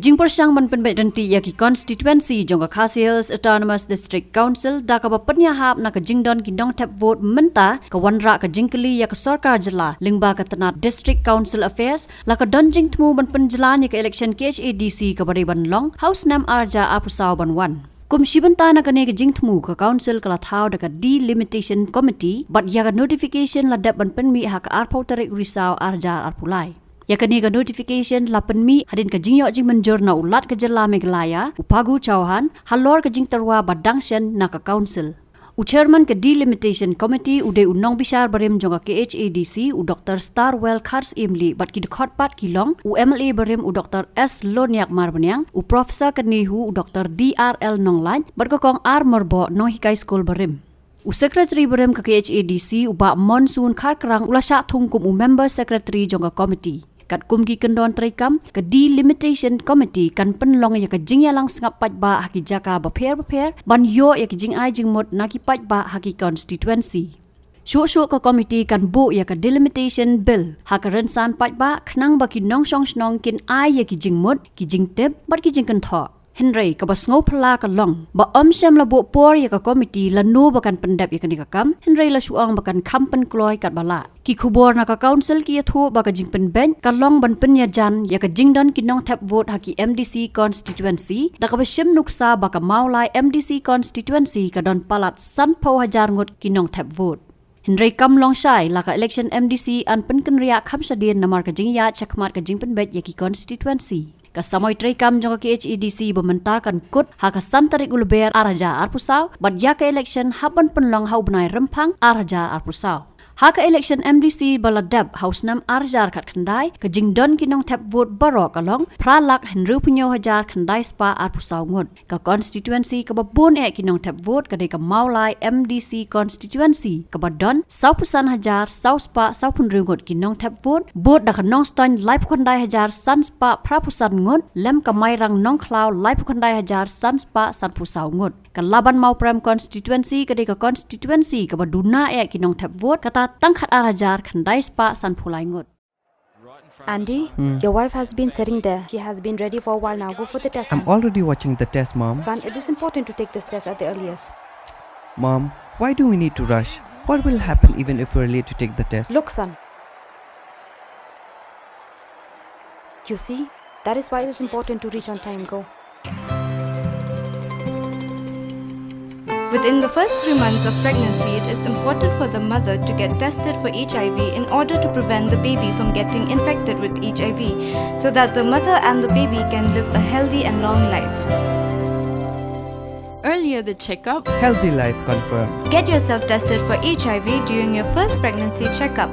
Kajing persang ban penbet renti ya ki constituency jong Khasi Hills Autonomous District Council da ka bapnya hap na kajing don ki dong tap vote menta ka wanra kajing keli ya ka sarkar jela lingba ka tanat District Council Affairs la ka donjing tmu ban penjelan ya ka election KHADC ka bari ban long House Nam Arja Apusau ban 1 Kumsi benta na kane kajing tmu ka council kala thau da ka delimitation committee but ya ka notification la dap ban penmi ha ka arpau tarik risau Arja Arpulai Ya kani ka notification la penmi hadin ka jingyo jing menjur na ulat ka jela Meghalaya upagu chauhan halor ka jing tarwa badangshan na ka council U chairman ka delimitation committee ude unong bishar barim jonga KHADC u Dr. Starwell Khars Imli bat ki dekhot pat kilong u MLA barim u Dr. S Loniak Marbanyang u professor kanihu u Dr. DRL Nonglan bat ko kong ar merbo nong hikai school barim U secretary barim ka KHADC u ba monsoon kharkrang ulasha thungkum u member secretary jonga committee kat kumki kendon traikam ke delimitation committee kan penlong ya ke jingya lang sengap pat ba haki jaka baper ban yo ya ke jing ai jing mot naki pat ba haki constituency shu ka committee kan bu ya ke delimitation bill hak rensan pat ba khnang ba ki nong song snong kin ai ya ki jing mot ki jing tep bat ki jing kan tho Henry ka bas ngau phala ka long ba omsem la bu por ya ka committee la no bakan pendap ya ka nikakam Henry la suang bakan kampen kloy kat bala ki khubor na ka council ki thu ba ka jing pen ben ka long ban pen ya jan ya ka jing don ki nong tap vote haki MDC constituency da ka bashim nuksa ba ka maulai MDC constituency ka don palat san pau hajar ngot ki nong tap vote Henry kam long shai la ka election MDC an pen kan ria kham sadien namar ka jing ya chakmat ka jing pen bet ya ki constituency Kasamoy traikam jong KHADC bementakan kut haka santarik ulber Arja Arpusau bat ya ka election haban penlong hau benai rempang Arja Arpusau Haka election MDC baladab House Nam Arjar kat kandai ke jingdon kinong tap vote barok along pralak henru punyo hajar kandai spa Arpusau ngot ka constituency ke babun kinong tap vote ke ka maulai MDC constituency ke badon saupusan hajar sauspa saupunru ngot kinong tap vote bot da kanong ston live kandai hajar sanspa prapusan ngot lem ka mairang nong klau live kandai hajar sanspa sanpusau ngot ka laban mau pram constituency ke ka constituency ke baduna kinong tap vote kata tangkhat arajar khandai spa san phulai ngot Andy, your wife has been sitting there. She has been ready for a while now. Go for the test. I'm already watching the test, Mom. Son, it is important to take this test at the earliest. Mom, why do we need to rush? What will happen even if we're late to take the test? Look, son. You see, that is why it is important to reach on time. Go. Within the first 3 months of pregnancy, it is important for the mother to get tested for HIV in order to prevent the baby from getting infected with HIV, so that the mother and the baby can live a healthy and long life. Earlier the checkup. Healthy life confirmed. Get yourself tested for HIV during your first pregnancy checkup.